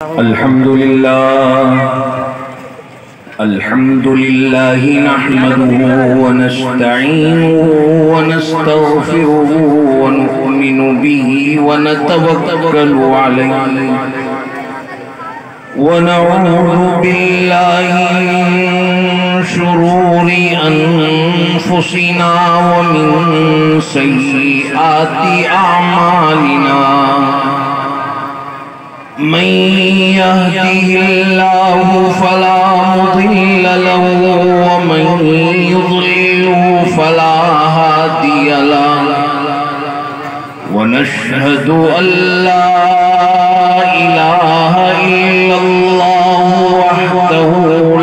الحمد لله نحمده ونستعينه ونستغفره ونؤمن به ونتوكل عليه ونعوذ بالله من شرور أنفسنا ومن سيئات أعمالنا من يهده الله فلا مضل له ومن يضلله فلا هادي له ونشهد أن لا إله إلا الله وحده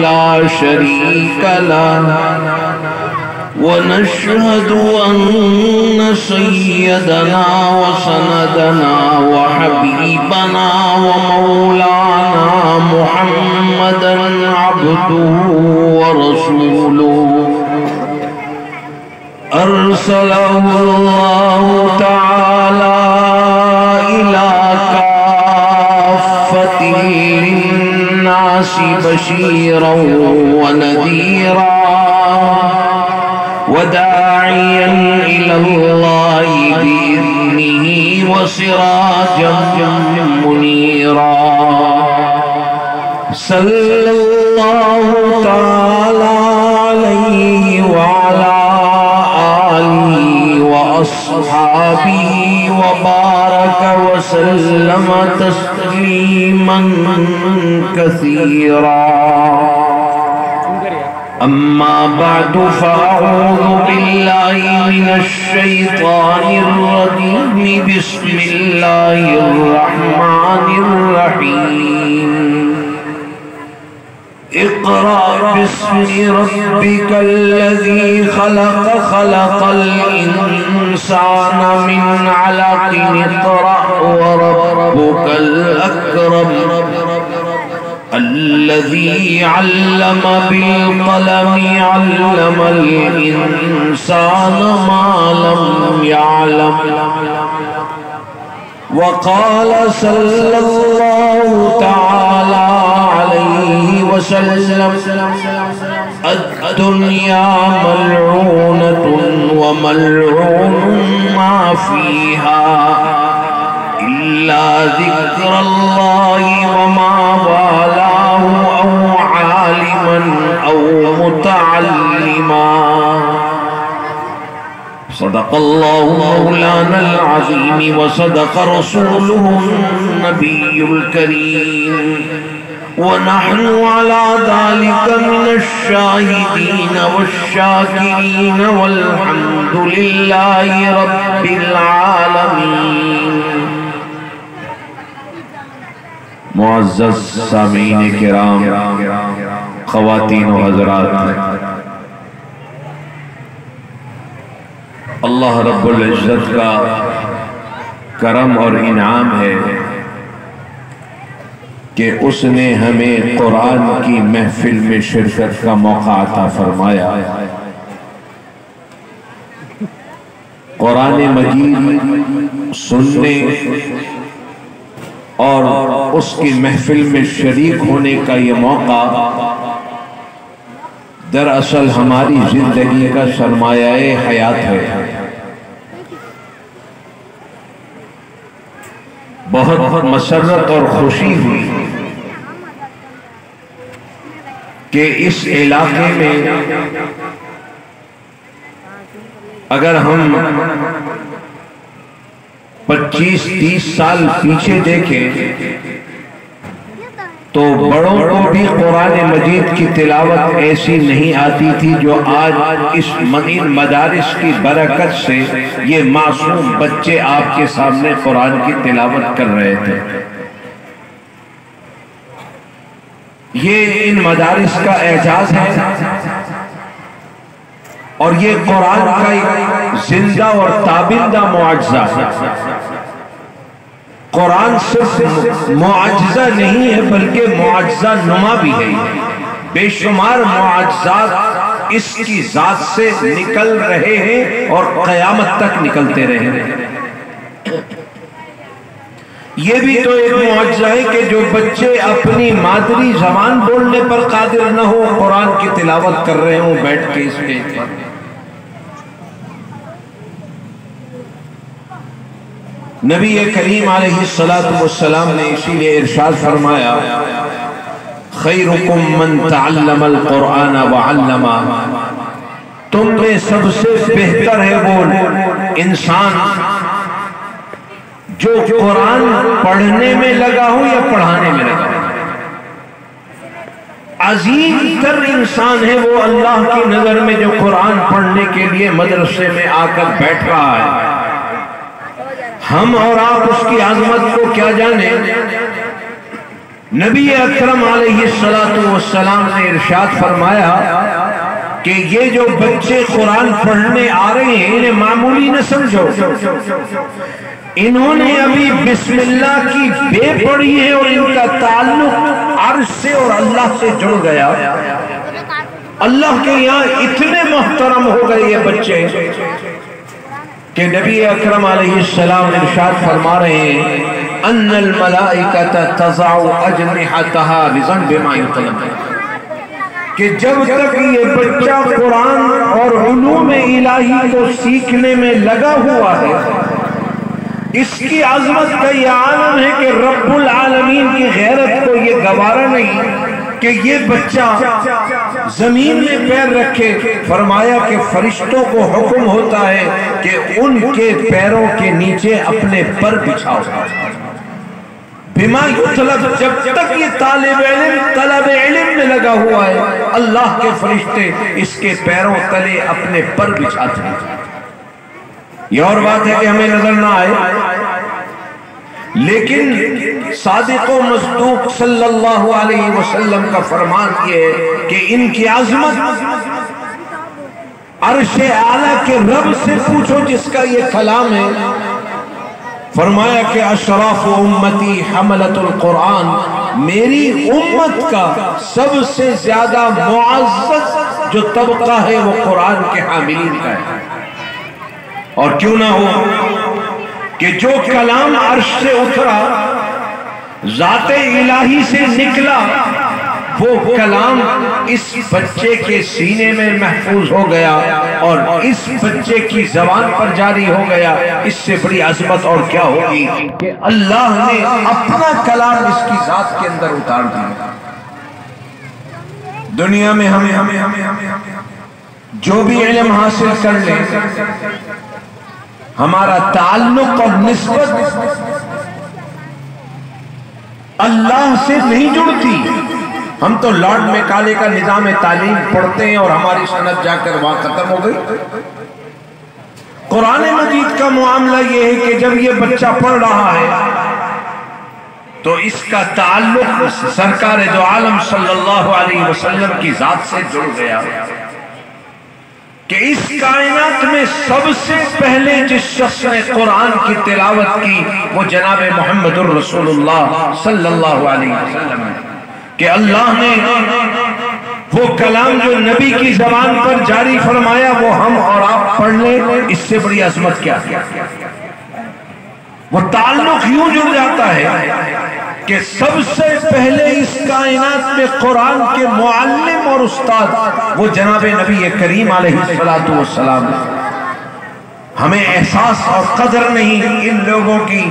لا شريك له ونشهد أن سيدنا وسندنا وحبيبنا ومولانا محمدا عبده ورسوله أرسله الله تعالى إلى كافة للناس بشيرا ونذيرا وداعيا إلى الله بإذنه وسراجا منيرا صلى الله تعالى عليه وعلى آله وأصحابه وبارك وسلم تسليما كثيرا أما بعد فأعوذ بالله من الشيطان الرجيم بسم الله الرحمن الرحيم اقرأ باسم ربك الذي خلق خلق الإنسان من علق اقرأ وربك الأكرم الذي علم بالقلم علم الإنسان ما لم يعلم وقال صلى الله تعالى عليه وسلم الدنيا ملعونة وملعون ما فيها إلا ذكر الله وما والاه أو عالما أو متعلما صدق الله مولانا العظيم وصدق رسوله النبي الكريم ونحن على ذلك من الشاهدين والشاكرين والحمد لله رب العالمين. معزز سامعین کرام، خواتین و حضرات، اللہ رب العزت کا کرم اور انعام ہے کہ اس نے ہمیں قرآن کی محفل میں شرکت کا موقع عطا فرمایا. قرآن مجید سننے اور اس کی محفل میں شریک ہونے کا یہ موقع دراصل ہماری زندگی کا سرمایہ حیات ہے. بہت مسرت اور خوشی ہوئی کہ اس علاقے میں اگر ہم 25-30 سال پیچھے دیکھیں تو بڑوں کو بھی قرآن مجید کی تلاوت ایسی نہیں آتی تھی جو آج اس مدارس کی برکت سے یہ معصوم بچے آپ کے سامنے قرآن کی تلاوت کر رہے تھے. یہ ان مدارس کا اعجاز ہے اور یہ قرآن کا زندہ اور تابندہ معجزہ ہے. قرآن صرف معجزہ نہیں ہے بلکہ معجزہ نما بھی ہے. بے شمار معجزات اس کی ذات سے نکل رہے ہیں اور قیامت تک نکلتے رہے ہیں. یہ بھی تو ایک معجزہ ہے کہ جو بچے اپنی مادری زبان بولنے پر قادر نہ ہو، قرآن کی تلاوت کر رہے ہوں بیٹھ کے اسٹیج پر۔ نبی کریم علیہ السلام نے اسی لیے ارشاد فرمایا، خیرکم من تعلم القرآن وعلما، تم میں سب سے بہتر ہے وہ انسان جو قرآن پڑھنے میں لگا ہو یا پڑھانے میں لگا ہو۔ عظیم تر انسان ہے وہ اللہ کی نظر میں جو قرآن پڑھنے کے لیے مدرسے میں آ کر بیٹھ رہا ہے۔ ہم اور آپ اس کی عظمت کو کیا جانے؟ نبی اکرم علیہ السلام نے ارشاد فرمایا کہ یہ جو بچے قرآن پڑھنے آ رہے ہیں انہیں معمولی نہ سمجھو، انہوں نے ابھی بسم اللہ کی بے پڑھی ہے اور ان کا تعلق عرش سے اور اللہ سے جڑ گیا۔ اللہ کے یہاں اتنے محترم ہو گئے یہ بچے کہ نبی اکرم علیہ السلام ارشاد فرما رہے ہیں، ان الملائکۃ تضع اجنحتها بذنب ما یطلب، کہ جب تک یہ بچہ قرآن اور علوم الہی کو سیکھنے میں لگا ہوا ہے، اس کی عظمت کا یہ عالم ہے کہ رب العالمین کی غیرت کو یہ گوارا نہیں کہ یہ بچہ زمین میں پیر رکھے۔ فرمایا کہ فرشتوں کو حکم ہوتا ہے کہ ان کے پیروں کے نیچے اپنے پر بچھاؤ۔ بما یطلب، جب تک یہ طلب علم میں لگا ہوا ہے، اللہ کے فرشتے اس کے پیروں تلے اپنے پر بچھاتے ہیں۔ یہ اور بات ہے کہ ہمیں نظر نہ آئے، لیکن صادق و مصدوق صلی اللہ علیہ وسلم کا فرمان یہ ہے کہ ان کی عظمت عرش اعلیٰ کے رب سے پوچھو جس کا یہ کلام ہے۔ فرمایا کہ اشراف امتی حملت القرآن، میری امت کا سب سے زیادہ معزز جو طبقہ ہے وہ قرآن کے حاملین کا ہے۔ اور کیوں نہ ہو کہ جو کلام عرش سے اترا، ذات الہی سے نکلا، وہ کلام اس بچے کے سینے میں محفوظ ہو گیا اور اس بچے کی زبان پر جاری ہو گیا۔ اس سے بڑی عظمت اور کیا ہوگی کہ اللہ نے اپنا کلام اس کی ذات کے اندر اتار دیا۔ دنیا میں ہمیں جو بھی علم حاصل کر لیں، ہمارا تعلق اور نسبت اللہ سے نہیں جڑتی۔ ہم تو لارڈ میکالے کا نظام تعلیم پڑھتے ہیں اور ہماری سند جا کر وہاں ختم ہو گئی۔ قرآن مجید کا معاملہ یہ ہے کہ جب یہ بچہ پڑھ رہا ہے تو اس کا تعلق سرکار دو عالم صلی اللہ علیہ وسلم کی ذات سے جڑ گیا کہ اس کائنات میں سب سے پہلے جس شخص نے قرآن کی تلاوت کی وہ جناب محمد الرسول اللہ صلی اللہ علیہ وسلم ہے، کہ اللہ نے وہ کلام جو نبی کی زبان پر جاری فرمایا وہ ہم اور آپ پڑھ لیں، اس سے بڑی عظمت کیا ہے؟ وہ تعلق یوں جڑ جاتا ہے کہ سب سے پہلے اس کائنات میں قرآن کے معلم اور استاد وہ جناب نبی کریم علیہ السلام۔ ہمیں احساس اور قدر نہیں ان لوگوں کی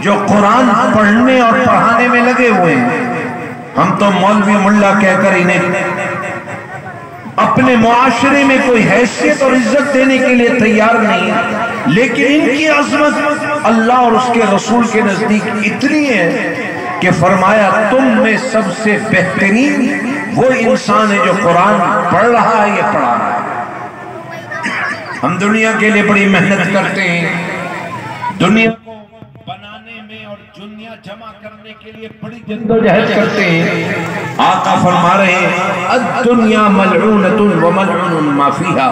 جو قرآن پڑھنے اور پڑھانے میں لگے ہوئے ہیں۔ ہم تو مولوی ملا کہہ کر انہیں اپنے معاشرے میں کوئی حیثیت اور عزت دینے کے لیے تیار نہیں، لیکن ان کی عظمت اللہ اور اس کے رسول کے نزدیک اتنی ہے کہ فرمایا تم میں سب سے بہترین وہ انسان ہے جو قرآن پڑھ رہا ہے یا پڑھا رہا ہے۔ ہم دنیا کے لیے بڑی محنت کرتے ہیں، دنیا کو بنانے میں اور دنیا جمع کرنے کے لیے بڑی جدوجہد کرتے ہیں۔ آقا فرما رہے ہیں الدنیا ملعونۃ وملعون ما فیہا،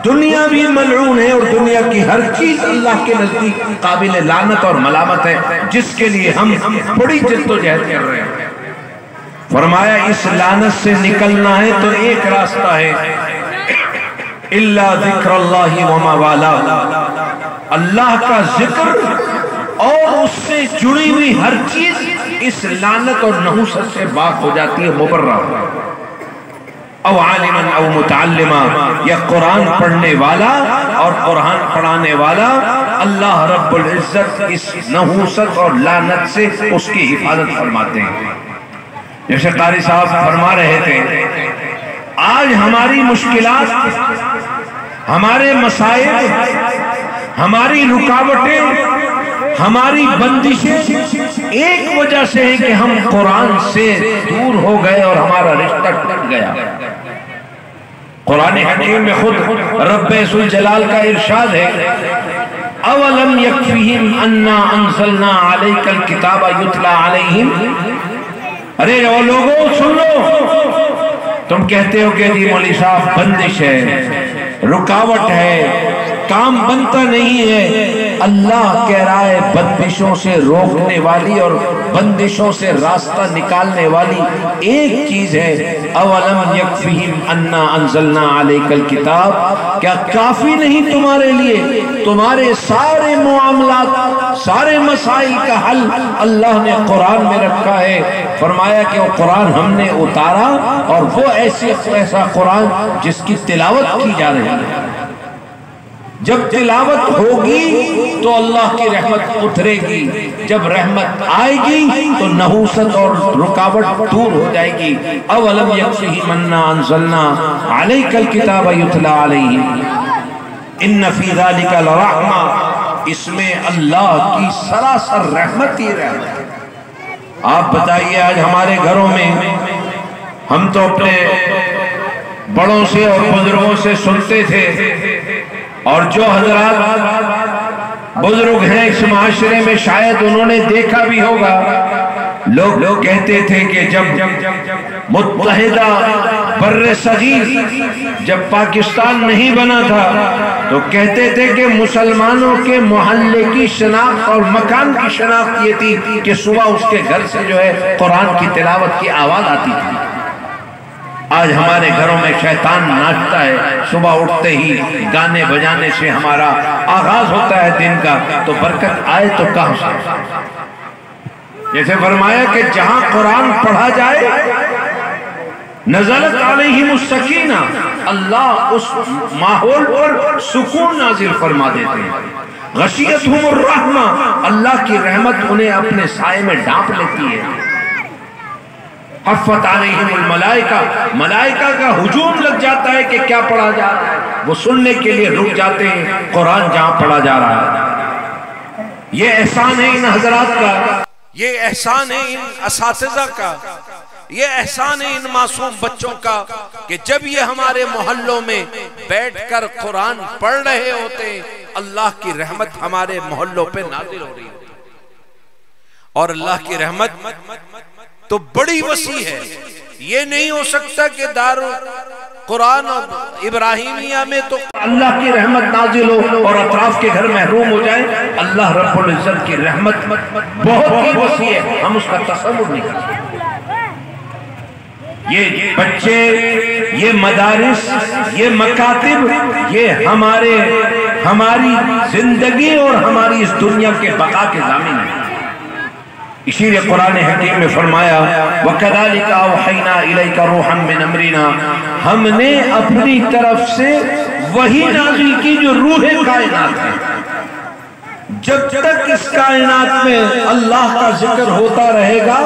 دنیا بھی ملعون ہے اور دنیا کی ہر چیز اللہ کے نزدیک قابل لعنت اور ملامت ہے، جس کے لیے ہم بڑی جدوجہد کر رہے ہیں۔ فرمایا اس لعنت سے نکلنا ہے تو ایک راستہ ہے، الا ذکر اللہ وما والہ، اللہ کا ذکر اور اس سے جڑی ہوئی ہر چیز اس لعنت اور نحوست سے پاک ہو جاتی ہے، مبرہ ہو۔ او عالما او متعلما، یا قرآن پڑھنے والا اور قرآن پڑھانے والا، اللہ رب العزت اس نحوست اور لعنت سے اس کی حفاظت فرماتے ہیں۔ جیسے قاری صاحب فرما رہے تھے، آج ہماری مشکلات، ہمارے مسائل، ہماری رکاوٹیں، ہماری بندشیں ایک وجہ سے ہے کہ ہم قرآن سے دور ہو گئے اور ہمارا رشتہ ٹوٹ گیا۔ قرآن حکیم میں خود رب ذوالجلال کا ارشاد ہے، اولم یکفیہم انا انزلنا علیک الکتاب یتلی علیہم۔ ارے او لوگوں سن لو، تم کہتے ہو کہ جی مولوی صاحب بندش ہے، رکاوٹ ہے، کام بنتا نہیں ہے۔ اللہ کہہ رہا ہے بندشوں سے روکنے والی اور بندشوں سے راستہ نکالنے والی ایک چیز ہے، اولم یکفیہم انا انزلنا علیک الکتاب۔ کیا کافی نہیں تمہارے لیے؟ تمہارے سارے معاملات، سارے مسائل کا حل اللہ نے قرآن میں رکھا ہے۔ فرمایا کہ وہ قرآن ہم نے اتارا، اور وہ ایسا قرآن جس کی تلاوت کی جا رہی ہے۔ جب تلاوت ہوگی تو اللہ کی رحمت اترے گی، جب رحمت آئے گی تو نحوست اور رکاوٹ دور ہو جائے گی۔ اولم یکفیہم انا انزلنا علیک الکتاب یتلی علیہم ان فی ذلک لرحمہ، اس میں اللہ کی سراسر رحمت ہی رحمت ہے۔ آپ بتائیے آج ہمارے گھروں میں ہم تو اپنے بڑوں سے اور بزرگوں سے سنتے تھے، اور جو حضرات بزرگ ہیں اس معاشرے میں شاید انہوں نے دیکھا بھی ہوگا، لوگ کہتے تھے کہ جب متحدہ بر صغیر، جب پاکستان نہیں بنا تھا تو کہتے تھے کہ مسلمانوں کے محلے کی شناخت اور مکان کی شناخت یہ تھی کہ صبح اس کے گھر سے جو ہے قرآن کی تلاوت کی آواز آتی تھی۔ آج ہمارے گھروں میں شیطان ناچتا ہے، صبح اٹھتے ہی گانے بجانے سے ہمارا آغاز ہوتا ہے دن کا، تو برکت آئے تو کہاں سے؟ جیسے فرمایا کہ جہاں قرآن پڑھا جائے نزلت علیہم السکینہ، اللہ اس ماحول پر سکون نازل فرما دیتے ہیں۔ غشیتہم الرحمہ، اللہ کی رحمت انہیں اپنے سائے میں ڈھانپ لیتی ہے۔ حفت علیہم الملائکہ، ملائکہ کا ہجوم لگ جاتا ہے کہ کیا پڑھا جا رہا ہے، وہ سننے کے لیے رک جاتے ہیں قرآن جہاں پڑھا جا رہا ہے۔ یہ احسان ہے ان حضرات کا، یہ احسان ہے ان اساتذہ کا، یہ احسان ہے ان معصوم بچوں کا کہ جب یہ ہمارے محلوں میں بیٹھ کر قرآن پڑھ رہے ہوتے ہیں، اللہ کی رحمت ہمارے محلوں پہ نازل ہو رہی ہے۔ اور اللہ کی رحمت تو بڑی وسیع ہے، یہ نہیں ہو سکتا کہ دار قرآن اور ابراہیمیہ میں تو اللہ کی رحمت نازل ہو اور اطراف کے گھر محروم ہو جائیں۔ اللہ رب العزت کی رحمت بہت ہی وسیع ہے، ہم اس کا تصور نہیں کر سکتے۔ یہ بچے، یہ مدارس، یہ مکاتب، یہ ہماری زندگی اور ہماری اس دنیا کے بقا کے ضامن ہیں۔ اسی لیے قرآن حکیم میں فرمایا وَكَذَلِكَ أَوْحَيْنَا إِلَيْكَ رُوحًا مِّنْ أَمْرِنَا، ہم نے اپنی طرف سے وحی نازل کی جو روح کائنات ہے۔ جب تک اس کائنات میں اللہ کا ذکر ہوتا رہے گا،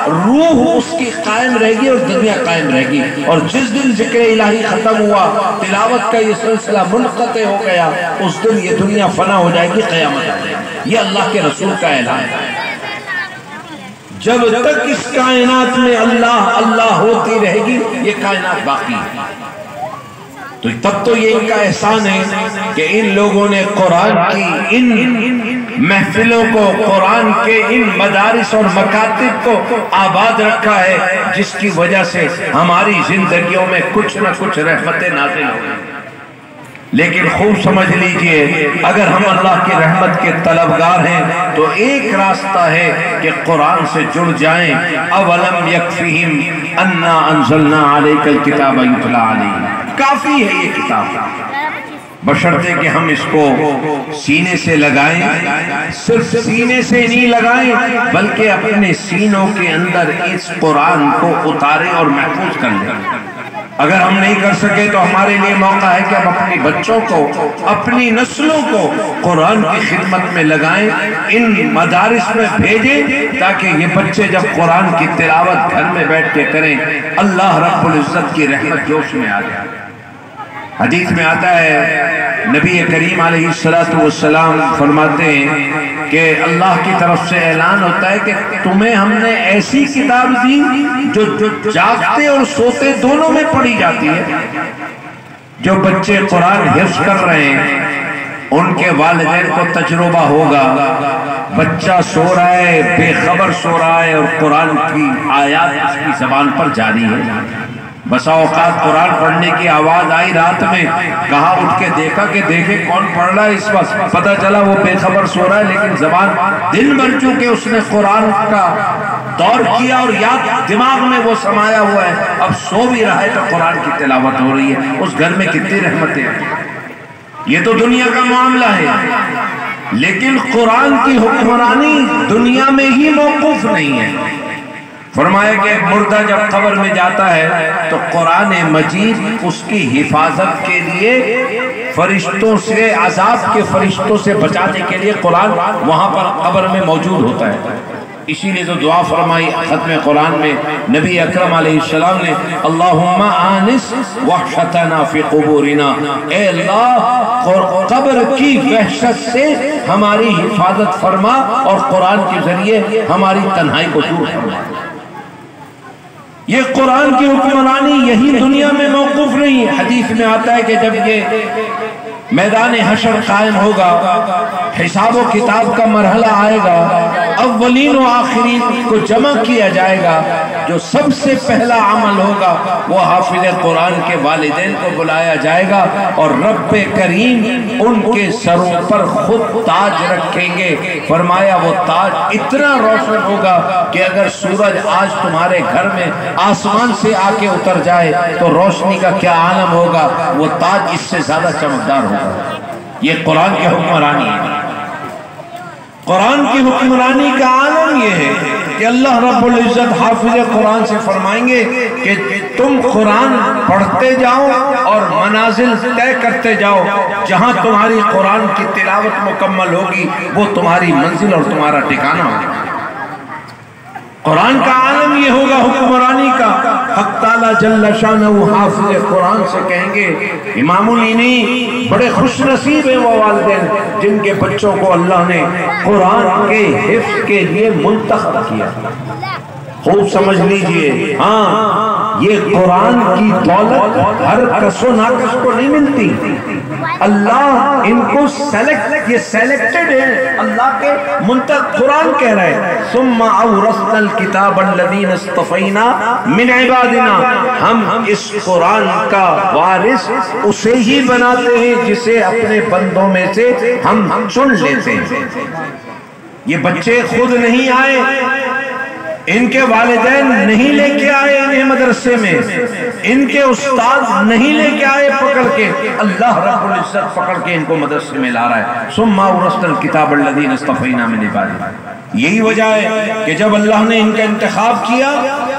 روح اس کی قائم رہے گی اور دنیا قائم رہے گی، اور جس دن ذکر الہی ختم ہوا، تلاوت کا یہ سلسلہ منقطع ہو گیا، اس دن یہ دنیا فنا ہو جائے گی، قیامت آ جائے گی۔ یہ اللہ کے رسول کا اعلان ہے۔ جب تک اس کائنات میں اللہ اللہ ہوتی رہے گی، یہ کائنات باقی ہے۔ تو تب تو یہ ان کا احسان ہے کہ ان لوگوں نے قرآن کی ان محفلوں کو، قرآن کے ان مدارس اور مکاتب کو آباد رکھا ہے، جس کی وجہ سے ہماری زندگیوں میں کچھ نہ کچھ رحمتیں نازل ہو گئی۔ لیکن خوب سمجھ لیجئے، اگر ہم اللہ کی رحمت کے طلبگار ہیں تو ایک راستہ ہے کہ قرآن سے جڑ جائیں۔ اولم یکفیہم انا انزلنا علیک الکتاب یتلی علیہم، کافی ہے یہ کتاب، بشرطے کہ ہم اس کو سینے سے لگائیں، صرف سینے سے نہیں لگائیں بلکہ اپنے سینوں کے اندر اس قرآن کو اتاریں اور محفوظ کر لیں۔ اگر ہم نہیں کر سکے تو ہمارے لیے موقع ہے کہ ہم اپنی بچوں کو، اپنی نسلوں کو قرآن کی خدمت میں لگائیں، ان مدارس میں بھیجیں تاکہ یہ بچے جب قرآن کی تلاوت گھر میں بیٹھ کے کریں اللہ رب العزت کی رحمت جوش میں آ جائے۔ حدیث میں آتا ہے نبی کریم علیہ السلام فرماتے ہیں کہ اللہ کی طرف سے اعلان ہوتا ہے کہ تمہیں ہم نے ایسی کتاب دی جو جاگتے اور سوتے دونوں میں پڑھی جاتی ہے۔ جو بچے قرآن حفظ کر رہے ہیں ان کے والدین کو تجربہ ہوگا، بچہ سو رہا ہے، بے خبر سو رہا ہے اور قرآن کی آیات اس کی زبان پر جاری ہے۔ بسا اوقات قرآن پڑھنے کی آواز آئی رات میں، کہا اٹھ کے دیکھا کہ دیکھے کون پڑھ رہا ہے اس وقت، پتہ چلا وہ بے خبر سو رہا ہے لیکن زبان دن بھر چونکہ اس نے قرآن کا دور کیا اور یاد دماغ میں وہ سمایا ہوا ہے، اب سو بھی رہا ہے تو قرآن کی تلاوت ہو رہی ہے۔ اس گھر میں کتنی رحمتیں ہیں۔ یہ تو دنیا کا معاملہ ہے، لیکن قرآن کی حکمرانی دنیا میں ہی موقوف نہیں ہے۔ فرمایا کہ مردہ جب قبر میں جاتا ہے تو قرآن مجید اس کی حفاظت کے لیے فرشتوں سے، عذاب کے فرشتوں سے بچانے کے لیے قرآن وہاں پر قبر میں موجود ہوتا ہے۔ اسی لیے تو دعا فرمائی ختم قرآن میں نبی اکرم علیہ السلام نے، اللہم آنس وحشتنا فی قبورنا، اے اللہ قبر کی وحشت سے ہماری حفاظت فرما اور قرآن کے ذریعے ہماری تنہائی کو دور فرما۔ یہ قرآن کی حکمرانی یہی دنیا میں موقوف نہیں۔ حدیث میں آتا ہے کہ جب یہ میدان حشر قائم ہوگا، حساب و کتاب کا مرحلہ آئے گا، اولین و آخرین کو جمع کیا جائے گا، جو سب سے پہلا عمل ہوگا وہ حافظ قرآن کے والدین کو بلایا جائے گا اور رب کریم ان کے سروں پر خود تاج رکھیں گے۔ فرمایا وہ تاج اتنا روشن ہوگا کہ اگر سورج آج تمہارے گھر میں آسمان سے آ کے اتر جائے تو روشنی کا کیا عالم ہوگا، وہ تاج اس سے زیادہ چمکدار ہوگا۔ یہ قرآن کی حکمرانی ہے۔ قرآن کی حکمرانی کا عالم یہ ہے کہ اللہ رب العزت حافظ قرآن سے فرمائیں گے کہ تم قرآن پڑھتے جاؤ اور منازل طے کرتے جاؤ، جہاں تمہاری قرآن کی تلاوت مکمل ہوگی وہ تمہاری منزل اور تمہارا ٹھکانہ ہوگا۔ قرآن کا عالم یہ ہوگا حکمرانی کا۔ حق تعالیٰ جل شانہ حافظ قرآن سے کہیں گے، امام الینی بڑے خوش نصیب ہیں وہ والدین جن کے بچوں کو اللہ نے قرآن کے حفظ کے لیے منتخب کیا۔ خوب سمجھ لیجئے، ہاں یہ قرآن کی دولت ہر کس و ناکس کو نہیں ملتی۔ اللہ ان کو یہ سیلیکٹڈ ہے، اللہ کے منتخب۔ قرآن کہہ رہے ہیں ثم اورثنا الکتاب الذین اصطفینا من عبادنا، ہم اس قرآن کا وارث اسے ہی بناتے ہیں جسے اپنے بندوں میں سے ہم چن لیتے ہیں۔ یہ بچے خود نہیں آئے، ان کے والدین نہیں لے کے آئے انہیں مدرسے میں، ان کے استاد نہیں لے کے آئے پکڑ کے، اللہ رب العزت پکڑ کے ان کو مدرسے میں لا رہا ہے۔ ثم اورثنا الکتاب الذین اصطفینا من عبادنا۔ یہی وجہ ہے کہ جب اللہ نے ان کا انتخاب کیا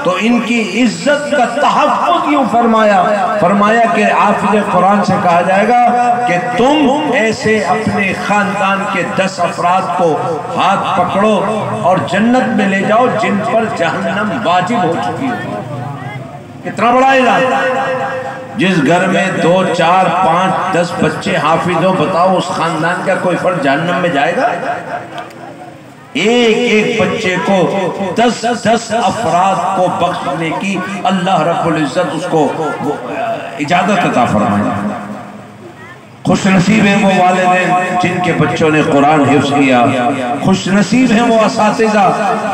تو ان کی عزت کا تحفظ یوں فرمایا کہ حافظ قرآن سے کہا جائے گا کہ تم ایسے اپنے خاندان کے 10 افراد کو ہاتھ پکڑو اور جنت میں لے جاؤ جن پر جہنم واجب ہو چکی ہو۔ کتنا بڑا اعلان! جس گھر میں 2 4 5 10 بچے حافظ ہو، بتاؤ اس خاندان کا کوئی فرد جہنم میں جائے گا؟ ایک ایک بچے کو 10 افراد کو بخشنے کی اللہ رب العزت اس کو اجازت عطا فرمائے۔ خوش نصیب ہیں وہ والدین جن کے بچوں نے قرآن حفظ کیا، خوش نصیب ہیں وہ اساتذہ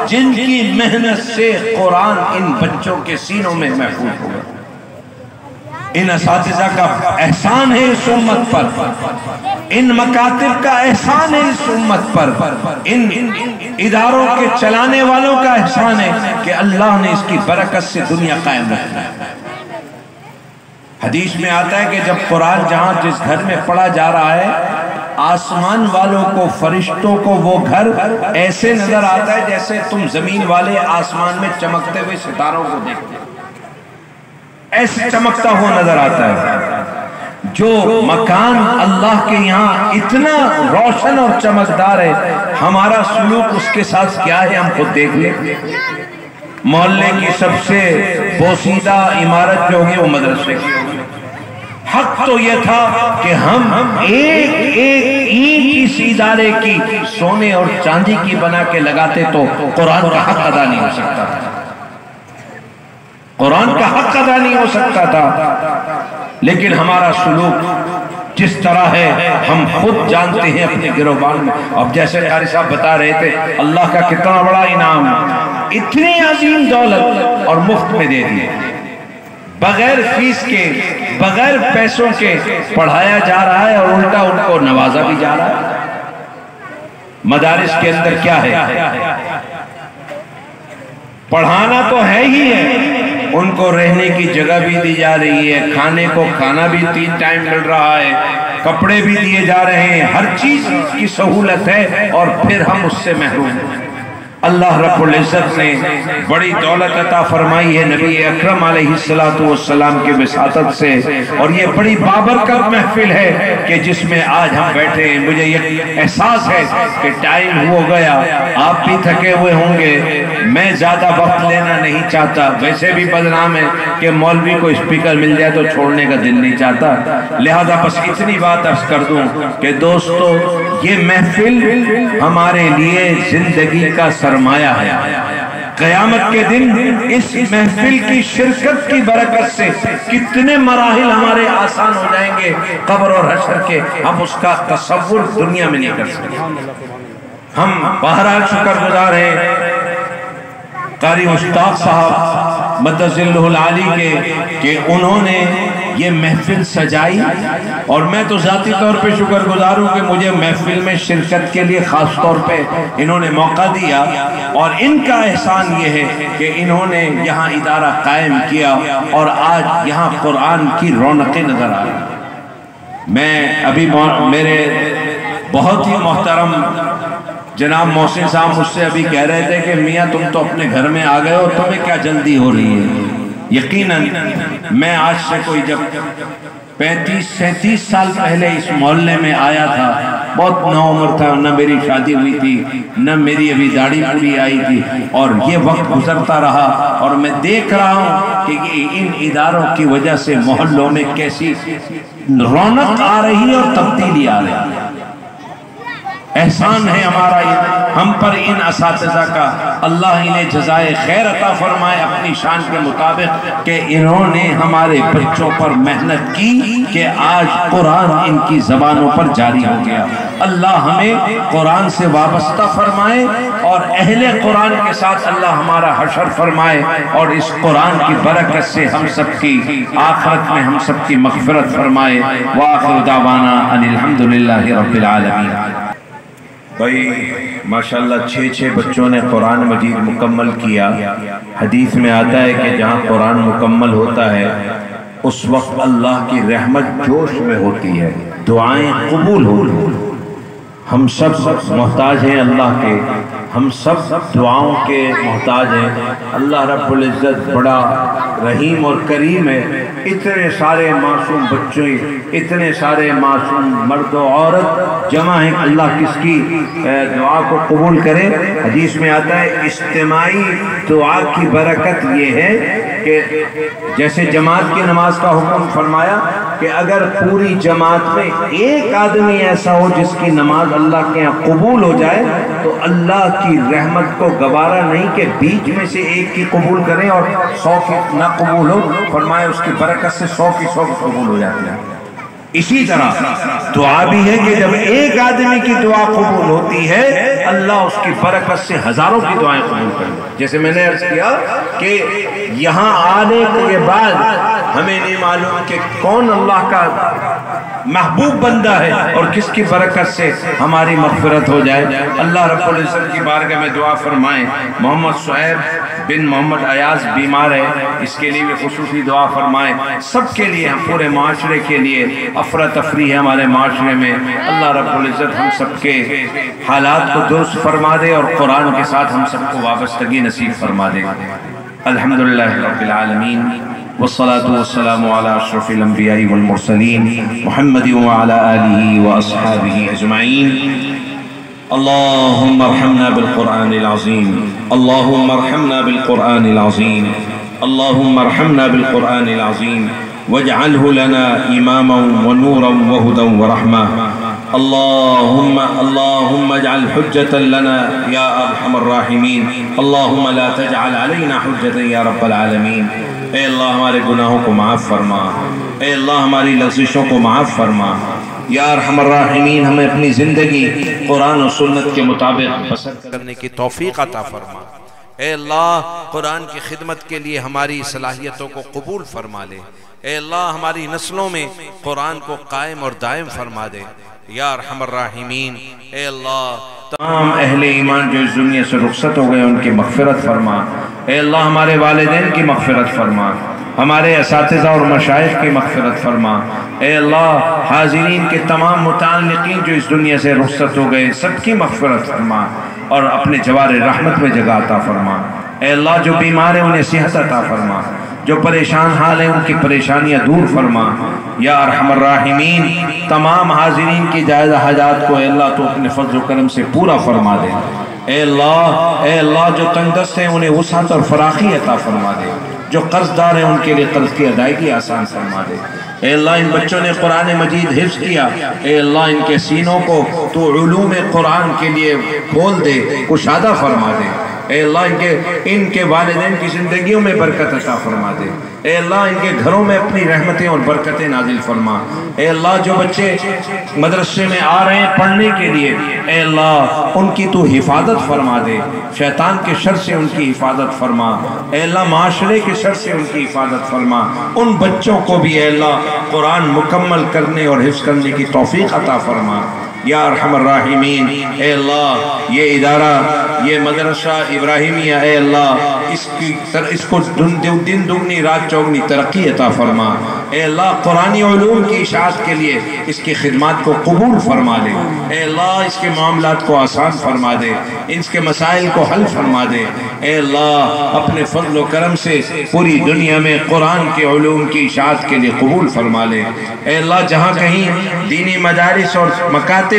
جن کی محنت سے قرآن ان بچوں کے سینوں میں محفوظ ہو گیا۔ ان اساتذہ کا احسان ہے اس امت پر، ان مکاتب کا احسان ہے اس امت پر، ان اداروں کے چلانے والوں کا احسان ہے کہ اللہ نے اس کی برکت سے دنیا قائم رکھی۔ حدیث میں آتا ہے کہ جب قرآن جہاں جس گھر میں پڑھا جا رہا ہے، آسمان والوں کو، فرشتوں کو وہ گھر ایسے نظر آتا ہے جیسے تم زمین والے آسمان میں چمکتے ہوئے ستاروں کو دیکھتے، ایسے چمکتا ہوا نظر آتا ہے۔ جو مکان اللہ کے یہاں اتنا روشن اور چمکدار ہے، ہمارا سلوک اس کے ساتھ کیا ہے ہم خود دیکھ لیں۔ محلے کی سب سے بوسیدہ عمارت جو ہوگی وہ مدرسے کی ہوگی۔ حق تو یہ تھا کہ ہم ایک ایک اینٹ اس ادارے کی سونے اور چاندی کی بنا کے لگاتے تو قرآن کا حق ادا نہیں ہو سکتا تھا، قرآن کا حق ادا نہیں ہو سکتا تھا۔ لیکن ہمارا سلوک جس طرح ہے ہم خود جانتے ہیں اپنے گروبان میں۔ اب جیسے قاری صاحب بتا رہے تھے، اللہ کا کتنا بڑا انعام، اتنی عظیم دولت اور مفت میں دے دی، بغیر فیس کے، بغیر پیسوں کے پڑھایا جا رہا ہے اور الٹا ان کو نوازا بھی جا رہا ہے۔ مدارس کے اندر کیا ہے؟ پڑھانا تو ہے ہی ہے، ان کو رہنے کی جگہ بھی دی جا رہی ہے، کھانے کو کھانا بھی 3 ٹائم مل رہا ہے، کپڑے بھی دیے جا رہے ہیں، ہر چیز کی سہولت ہے، اور پھر ہم اس سے محروم ہیں۔ اللہ رب العزت نے بڑی دولت عطا فرمائی ہے نبی اکرم علیہ السلام کی وساطت سے، اور یہ بڑی بابرکت محفل ہے کہ جس میں آج ہم بیٹھے ہیں۔ مجھے یہ احساس ہے کہ ٹائم ہو گیا، آپ بھی تھکے ہوئے ہوں گے، میں زیادہ وقت لینا نہیں چاہتا، ویسے بھی بدنام ہے کہ مولوی کو اسپیکر مل جائے تو چھوڑنے کا دل نہیں چاہتا، لہذا بس اتنی بات عرض کر دوں کہ دوستو، یہ محفل ہمارے لیے زندگی کا سرمایہ ہے۔ قیامت کے دن اس محفل کی شرکت کی برکت سے کتنے مراحل ہمارے آسان ہو جائیں گے قبر اور حشر کے، ہم اس کا تصور دنیا میں نہیں کر سکتے۔ ہم بہرحال شکر گزار ہیں قاری مشتاق صاحب مدذلہ العالی کے کہ انہوں نے یہ محفل سجائی، اور میں تو ذاتی طور پہ شکر گزار ہوں کہ مجھے محفل میں شرکت کے لیے خاص طور پہ انہوں نے موقع دیا، اور ان کا احسان یہ ہے کہ انہوں نے یہاں ادارہ قائم کیا اور آج یہاں قرآن کی رونقیں نظر آ رہی۔ میں ابھی میرے بہت ہی محترم جناب محسن صاحب مجھ سے ابھی کہہ رہے تھے کہ میاں تم تو اپنے گھر میں آ گئے ہو، تمہیں کیا جلدی ہو رہی ہے؟ یقیناً میں آج سے کوئی جب 35-37 سال پہلے اس محلے میں آیا تھا، بہت نوعمر تھا، نہ میری شادی ہوئی تھی، نہ میری ابھی داڑھی پوری آئی تھی، اور یہ وقت گزرتا رہا، اور میں دیکھ رہا ہوں کہ ان اداروں کی وجہ سے محلوں میں کیسی رونق آ رہی ہے اور تبدیلی آ رہی ہے۔ احسان ہے ہمارا ہم پر ان اساتذہ کا، اللہ انہیں جزائے خیر عطا فرمائے اپنی شان کے مطابق کہ انہوں نے ہمارے بچوں پر محنت کی کہ آج قرآن ان کی زبانوں پر جاری ہو گیا۔ اللہ ہمیں قرآن سے وابستہ فرمائے، اور اہل قرآن کے ساتھ اللہ ہمارا حشر فرمائے، اور اس قرآن کی برکت سے ہم سب کی آخرت میں ہم سب کی مغفرت فرمائے۔ وآخر دعوانا ان الحمدللہ رب العالمین۔ بھائی ماشاءاللہ 6 بچوں نے قرآن مجید مکمل کیا۔ حدیث میں آتا ہے کہ جہاں قرآن مکمل ہوتا ہے اس وقت اللہ کی رحمت جوش میں ہوتی ہے، دعائیں قبول ہوتی ہیں۔ ہم سب محتاج ہیں اللہ کے، ہم سب دعاؤں کے محتاج ہیں۔ اللہ رب العزت بڑا رحیم اور کریم ہے، اتنے سارے معصوم بچوں، اتنے سارے معصوم مرد و عورت جمع ہیں، اللہ کس کی دعا کو قبول کرے۔ حدیث میں آتا ہے اجتماعی دعا کی برکت یہ ہے کہ جیسے جماعت کی نماز کا حکم فرمایا کہ اگر پوری جماعت میں ایک آدمی ایسا ہو جس کی نماز اللہ کے یہاں قبول ہو جائے تو اللہ کی رحمت کو گوارا نہیں کہ بیچ میں سے ایک کی قبول کریں اور 100 کی نہ قبول ہو، فرمایا اس کی برکت سے 100 کی قبول ہو جاتی ہے۔ اسی طرح دعا بھی ہے کہ جب ایک آدمی کی دعا قبول ہوتی ہے اللہ اس کی برکت سے ہزاروں کی دعائیں قبول کریں۔ جیسے میں نے عرض کیا کہ یہاں آنے کے بعد ہمیں نہیں معلوم کہ کون اللہ کا محبوب بندہ ہے اور کس کی برکت سے ہماری مغفرت ہو جائے۔ اللہ رب العزت کی بارگاہ میں دعا فرمائیں۔ محمد صہیب بن محمد ایاز بیمار ہے، اس کے لیے بھی خصوصی دعا فرمائیں۔ سب کے لیے، ہم پورے معاشرے کے لیے، افراتفری ہے ہمارے معاشرے میں، اللہ رب العزت ہم سب کے حالات کو درست فرما دے اور قرآن کے ساتھ ہم سب کو وابستگی نصیب فرما دے۔ الحمدللہ رب العالمین، والصلاة والسلام على اشرف الانبیاء والمرسلین محمد وعلى آلہ واصحابہ اجمعین۔ اللہم ارحمنا بالقرآن العظیم، اللہم ارحمنا بالقرآن العظیم، اللہم ارحمنا بالقرآن العظیم واجعلہ لنا اماما ونورا وہدا ورحمہ۔ اللہم اجعل حجتا لنا یا ارحم الراحمین، اللہم لا تجعل علینا حجتا یا رب العالمین۔ اے اللہ ہمارے گناہوں کو معاف فرما، اے اللہ ہماری لغزشوں کو معاف فرما، یا ارحم الراحمین ہمیں اپنی زندگی قرآن و سنت کے مطابق بسر کرنے کی توفیق عطا فرما۔ اے اللہ قرآن کی خدمت کے لیے ہماری صلاحیتوں کو قبول فرما لے۔ اے اللہ ہماری نسلوں میں قرآن کو قائم اور دائم فرما دے یا ارحم الراحمین۔ اے اللہ تمام اہل ایمان جو اس دنیا سے رخصت ہو گئے ان کی مغفرت فرما۔ اے اللہ ہمارے والدین کی مغفرت فرما، ہمارے اساتذہ اور مشائخ کی مغفرت فرما۔ اے اللہ حاضرین کے تمام متعلقین جو اس دنیا سے رخصت ہو گئے سب کی مغفرت فرما اور اپنے جوار رحمت میں جگہ عطا فرما۔ اے اللہ جو بیمار ہیں انہیں صحت عطا فرما، جو پریشان حال ہیں ان کی پریشانیاں دور فرما یا ارحم الراحمین۔ تمام حاضرین کی جائز حاجات کو اے اللہ تو اپنے فضل و کرم سے پورا فرما دے۔ اے اللہ جو تنگ دست ہیں انہیں وسعت اور فراخی عطا فرما دے، جو قرض دار ہیں ان کے لیے قرض کی ادائیگی آسان فرما دے۔ اے اللہ ان بچوں نے قرآن مجید حفظ کیا، اے اللہ ان کے سینوں کو تو علوم قرآن کے لیے کھول دے، کشادہ فرما دے۔ اے اللہ ان کے والدین کی زندگیوں میں برکت عطا فرما دے۔ اے اللہ ان کے گھروں میں اپنی رحمتیں اور برکتیں نازل فرما۔ اے اللہ جو بچے مدرسے میں آ رہے ہیں پڑھنے کے لیے، اے اللہ ان کی تو حفاظت فرما دے، شیطان کے شر سے ان کی حفاظت فرما۔ اے اللہ معاشرے کے شر سے ان کی حفاظت فرما۔ ان بچوں کو بھی اے اللہ قرآن مکمل کرنے اور حفظ کرنے کی توفیق عطا فرما یا ارحم الراحمین۔ اے اللہ یہ ادارہ، یہ مدرسہ ابراہیمیہ، اے اللہ اس کو دن دگنی رات چوگنی ترقی عطا فرما۔ اے اللہ قرآنی علوم کی اشاعت کے لیے اس کی خدمات کو قبول فرما دے۔ اے اللہ اس کے معاملات کو آسان فرما دے، اس کے مسائل کو حل فرما دے۔ اے اللہ اپنے فضل و کرم سے پوری دنیا میں قرآن کے علوم کی اشاعت کے لیے قبول فرما لے۔ اے اللہ جہاں کہیں دینی مدارس اور مکاتب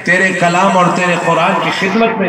تیرے کلام اور تیرے قرآن کی خدمت میں